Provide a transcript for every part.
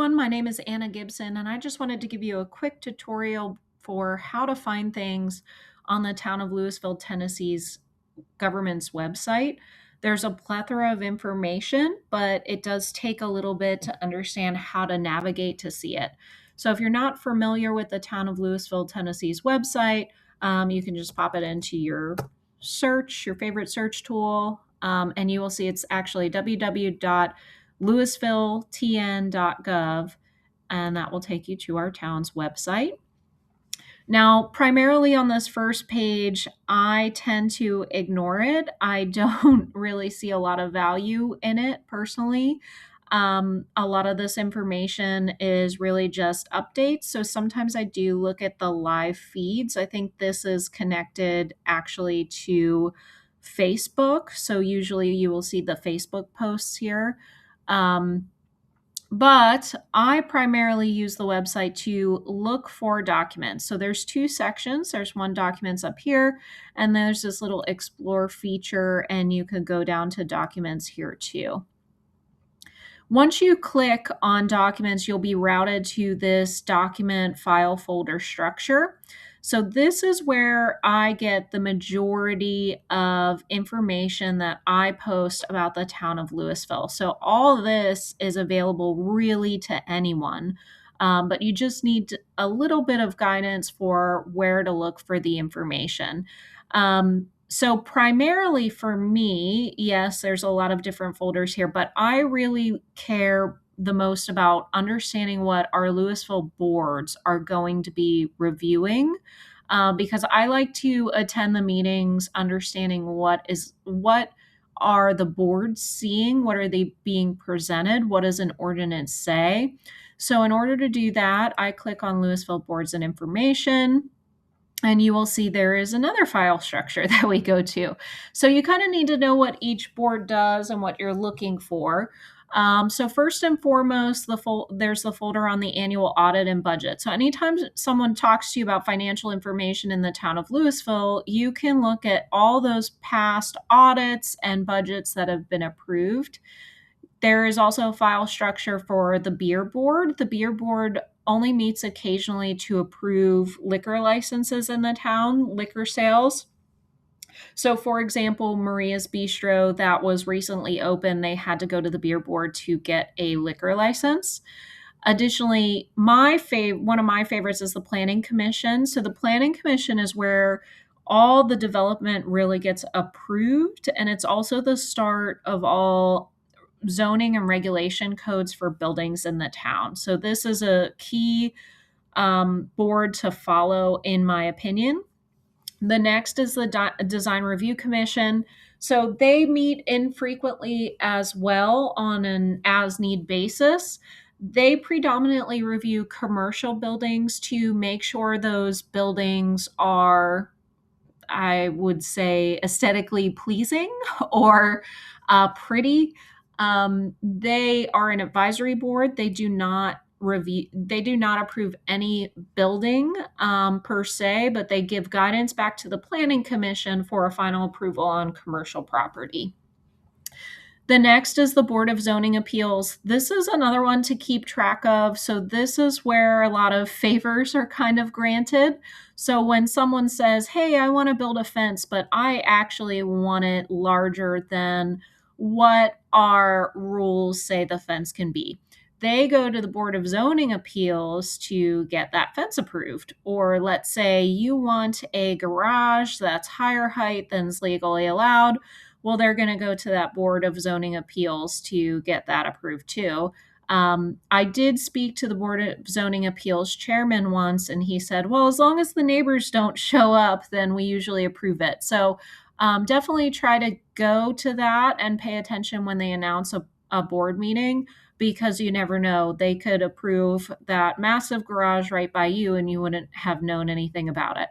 everyone. My name is Anna Gibson, and I just wanted to give you a quick tutorial for how to find things on the Town of Louisville, Tennessee's government's website. There's a plethora of information, but it does take a little bit to understand how to navigate to see it. So if you're not familiar with the Town of Louisville, Tennessee's website, you can just pop it into your search, your favorite search tool, and you will see it's actually www.louisvilletn.gov, and that will take you to our town's website. Now, primarily on this first page, I tend to ignore it. I don't really see a lot of value in it personally. A lot of this information is really just updates. So sometimes I do look at the live feeds. I think this is connected actually to Facebook. So usually you will see the Facebook posts here. But I primarily use the website to look for documents. So there's two sections. There's one documents up here, and there's this little explore feature, and you could go down to documents here too. Once you click on documents, you'll be routed to this document file folder structure. So this is where I get the majority of information that I post about the town of Louisville. So all this is available really to anyone, but you just need a little bit of guidance for where to look for the information. So primarily for me, yes, there's a lot of different folders here, but I really care the most about understanding what our Louisville boards are going to be reviewing, because I like to attend the meetings, understanding what are the boards seeing, what are they being presented, what does an ordinance say. So in order to do that, I click on Louisville Boards and Information, and you will see there is another file structure that we go to. So you kind of need to know what each board does and what you're looking for. So first and foremost, there's the folder on the annual audit and budget. So anytime someone talks to you about financial information in the town of Louisville, you can look at all those past audits and budgets that have been approved. There is also a file structure for the beer board. The beer board only meets occasionally to approve liquor licenses in the town, liquor sales. So, for example, Maria's Bistro that was recently open, they had to go to the beer board to get a liquor license. Additionally, one of my favorites is the Planning Commission. So the Planning Commission is where all the development really gets approved, and it's also the start of all zoning and regulation codes for buildings in the town. So this is a key board to follow, in my opinion. The next is the Design Review Commission. So they meet infrequently as well on an as-need basis. They predominantly review commercial buildings to make sure those buildings are, I would say, aesthetically pleasing or pretty. They are an advisory board. They do not approve any building per se, but they give guidance back to the Planning Commission for a final approval on commercial property. The next is the Board of Zoning Appeals. This is another one to keep track of. So this is where a lot of favors are kind of granted. So when someone says, hey, I want to build a fence, but I actually want it larger than what our rules say the fence can be, they go to the Board of Zoning Appeals to get that fence approved. Or let's say you want a garage that's higher height than is legally allowed. Well, they're going to go to that Board of Zoning Appeals to get that approved too. I did speak to the Board of Zoning Appeals chairman once, and he said, well, as long as the neighbors don't show up, then we usually approve it. So definitely try to go to that and pay attention when they announce a board meeting, because you never know. They could approve that massive garage right by you and you wouldn't have known anything about it.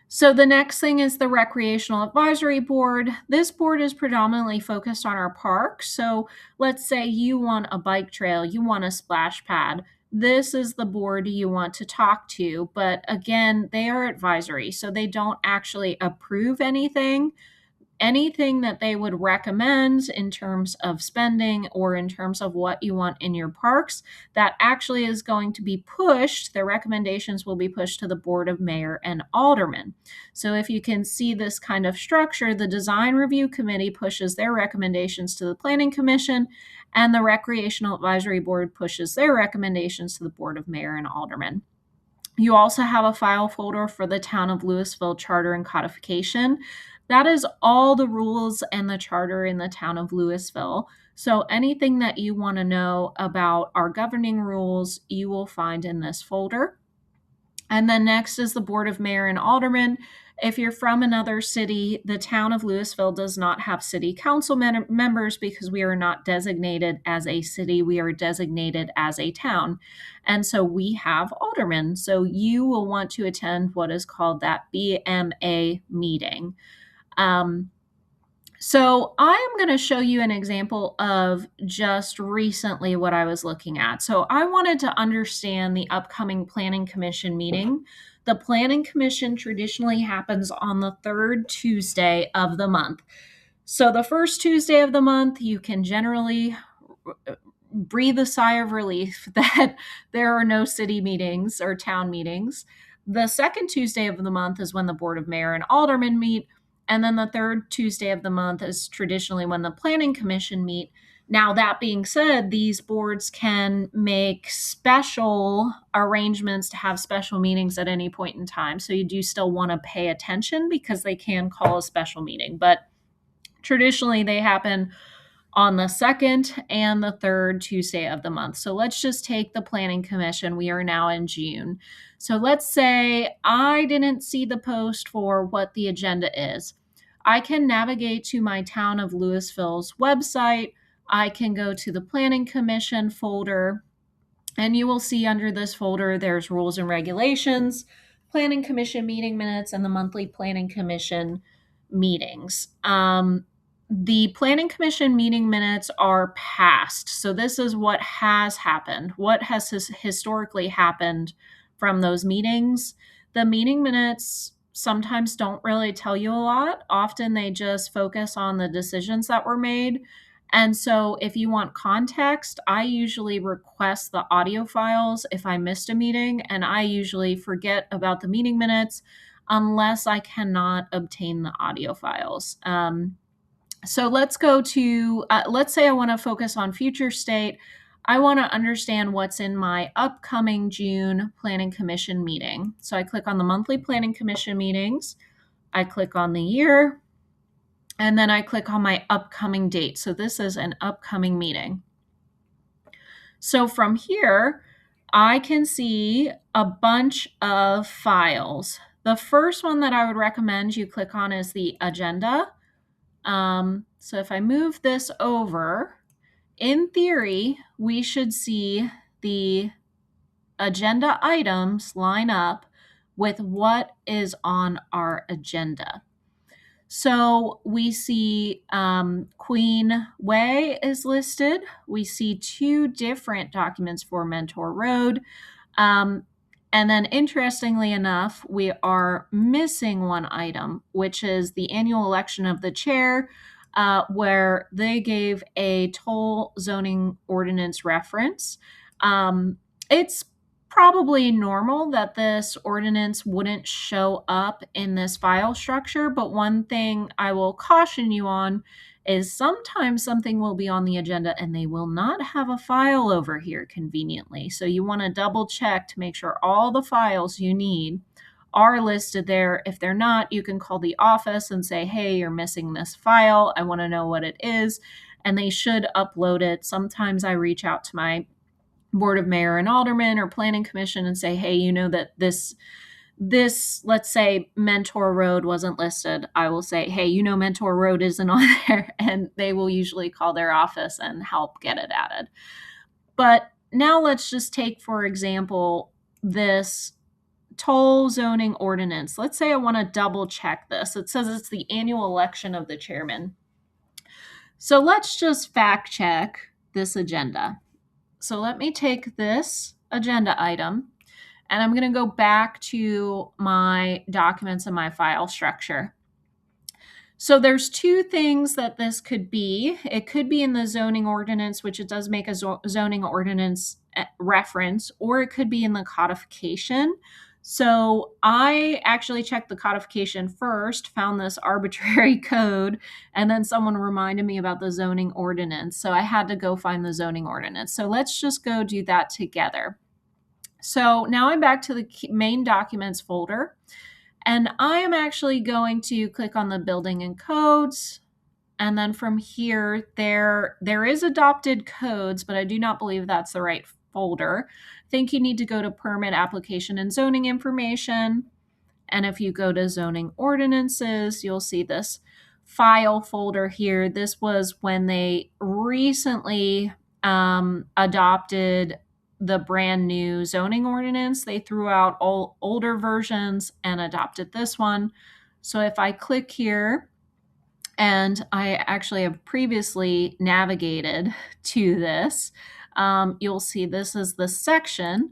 So the next thing is the Recreational Advisory Board. This board is predominantly focused on our parks. So let's say you want a bike trail, you want a splash pad. This is the board you want to talk to. But again, they are advisory, so they don't actually approve anything. anything that they would recommend in terms of spending or in terms of what you want in your parks, that actually is going to be pushed. Their recommendations will be pushed to the Board of Mayor and Aldermen. So if you can see this kind of structure, the Design Review Committee pushes their recommendations to the Planning Commission, and the Recreational Advisory Board pushes their recommendations to the Board of Mayor and Aldermen. You also have a file folder for the Town of Louisville Charter and Codification. That is all the rules and the charter in the Town of Louisville. So anything that you want to know about our governing rules, you will find in this folder. And then next is the Board of Mayor and Aldermen. If you're from another city, the Town of Louisville does not have city council members because we are not designated as a city. We are designated as a town. And so we have aldermen. So you will want to attend what is called that BMA meeting. So I am going to show you an example of just recently what I was looking at. So I wanted to understand the upcoming Planning Commission meeting. The Planning Commission traditionally happens on the third Tuesday of the month. So the first Tuesday of the month, you can generally breathe a sigh of relief that there are no city meetings or town meetings. The second Tuesday of the month is when the Board of Mayor and Aldermen meet. And then the third Tuesday of the month is traditionally when the Planning Commission meet. Now, that being said, these boards can make special arrangements to have special meetings at any point in time. So you do still want to pay attention because they can call a special meeting. But traditionally, they happen on the second and the third Tuesday of the month. So let's just take the Planning Commission. We are now in June. So let's say I didn't see the post for what the agenda is. I can navigate to my Town of Louisville's website. I can go to the Planning Commission folder, and you will see under this folder there's rules and regulations, Planning Commission meeting minutes, and the monthly Planning Commission meetings. The Planning Commission meeting minutes are past. So this is what has happened, what has historically happened from those meetings. The meeting minutes sometimes don't really tell you a lot. Often they just focus on the decisions that were made. And so if you want context, I usually request the audio files if I missed a meeting, and I usually forget about the meeting minutes unless I cannot obtain the audio files. So let's go to, let's say I want to focus on future state. I want to understand what's in my upcoming June Planning Commission meeting. So I click on the monthly Planning Commission meetings. I click on the year, and then I click on my upcoming date. So this is an upcoming meeting. So from here, I can see a bunch of files. The first one that I would recommend you click on is the agenda. So if I move this over, in theory, we should see the agenda items line up with what is on our agenda. So we see Queen Way is listed. We see two different documents for Mentor Road. And then interestingly enough, we are missing one item, which is the annual election of the chair, where they gave a toll zoning ordinance reference. It's probably normal that this ordinance wouldn't show up in this file structure, but one thing I will caution you on is sometimes something will be on the agenda and they will not have a file over here conveniently. So you want to double check to make sure all the files you need are listed there. If they're not, you can call the office and say, hey, you're missing this file. I want to know what it is. And they should upload it. Sometimes I reach out to my Board of Mayor and Aldermen or Planning Commission and say, hey, you know that this, let's say Mentor Road wasn't listed. I will say, hey, you know Mentor Road isn't on there, and they will usually call their office and help get it added. But now let's just take, for example, this toll zoning ordinance. Let's say I want to double check this. It says it's the annual election of the chairman. So let's just fact check this agenda. So let me take this agenda item and I'm going to go back to my documents and my file structure. So there's two things that this could be. It could be in the zoning ordinance, which it does make a zoning ordinance reference, or it could be in the codification. So I actually checked the codification first, found this arbitrary code, and then someone reminded me about the zoning ordinance. So I had to go find the zoning ordinance. So let's just go do that together. So now I'm back to the main documents folder. And I am actually going to click on the building and codes. And then from here, there is adopted codes, but I do not believe that's the right folder. I think you need to go to permit application and zoning information. And if you go to zoning ordinances, you'll see this file folder here. This was when they recently adopted the brand new zoning ordinance. They threw out all older versions and adopted this one. So if I click here, and I actually have previously navigated to this, you'll see this is the section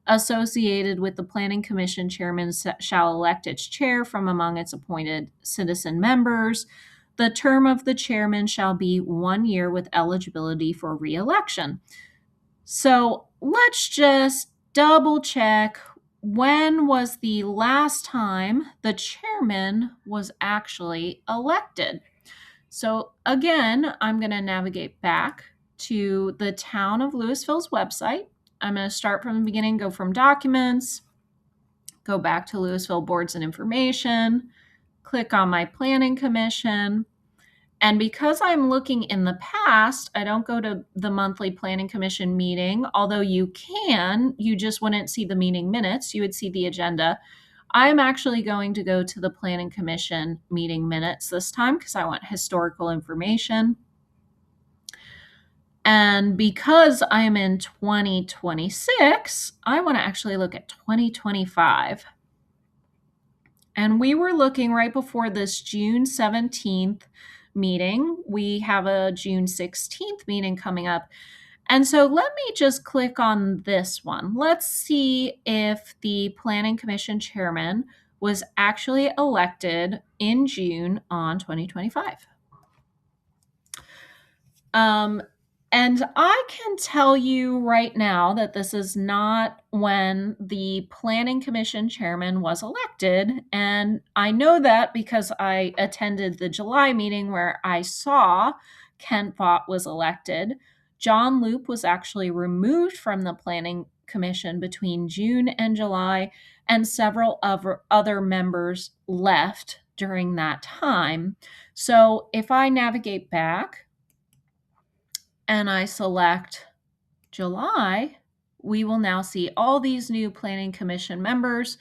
associated with the Planning Commission chairman shall elect its chair from among its appointed citizen members. The term of the chairman shall be 1 year with eligibility for re-election. So let's just double check, when was the last time the chairman was actually elected? So again, I'm going to navigate back to the Town of Louisville's website. I'm going to start from the beginning, go from documents, go back to Louisville Boards and Information, click on my Planning Commission. And because I'm looking in the past, I don't go to the monthly Planning Commission meeting, although you can, you just wouldn't see the meeting minutes, you would see the agenda. I'm actually going to go to the Planning Commission meeting minutes this time because I want historical information. And because I'm in 2026, I want to actually look at 2025. And we were looking right before this June 17th meeting. We have a June 16th meeting coming up. And so let me just click on this one. Let's see if the Planning Commission chairman was actually elected in June on 2025. And I can tell you right now that this is not when the Planning Commission chairman was elected. And I know that because I attended the July meeting where I saw Kent Vaught was elected. John Loop was actually removed from the Planning Commission between June and July, and several other members left during that time. So if I navigate back and I select July, we will now see all these new Planning Commission members,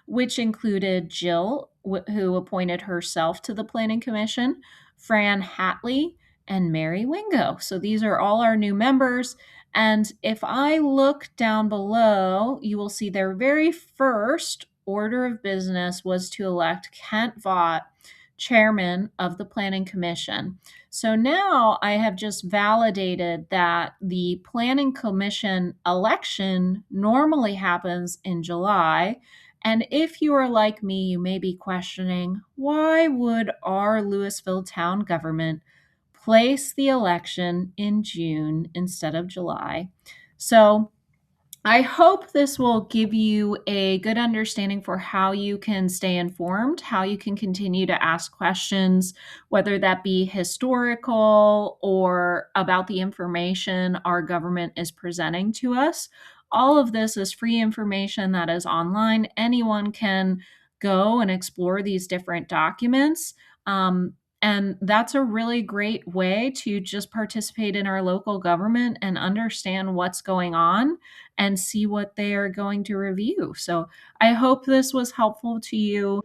which included Jill, who appointed herself to the Planning Commission, Fran Hatley, and Mary Wingo. So these are all our new members. And if I look down below, you will see their very first order of business was to elect Kent Vaught chairman of the Planning Commission. So now I have just validated that the Planning Commission election normally happens in July. And if you are like me, you may be questioning, why would our Louisville town government place the election in June instead of July? So I hope this will give you a good understanding for how you can stay informed, how you can continue to ask questions, whether that be historical or about the information our government is presenting to us. All of this is free information that is online. Anyone can go and explore these different documents. And that's a really great way to just participate in our local government and understand what's going on and see what they are going to review. So I hope this was helpful to you.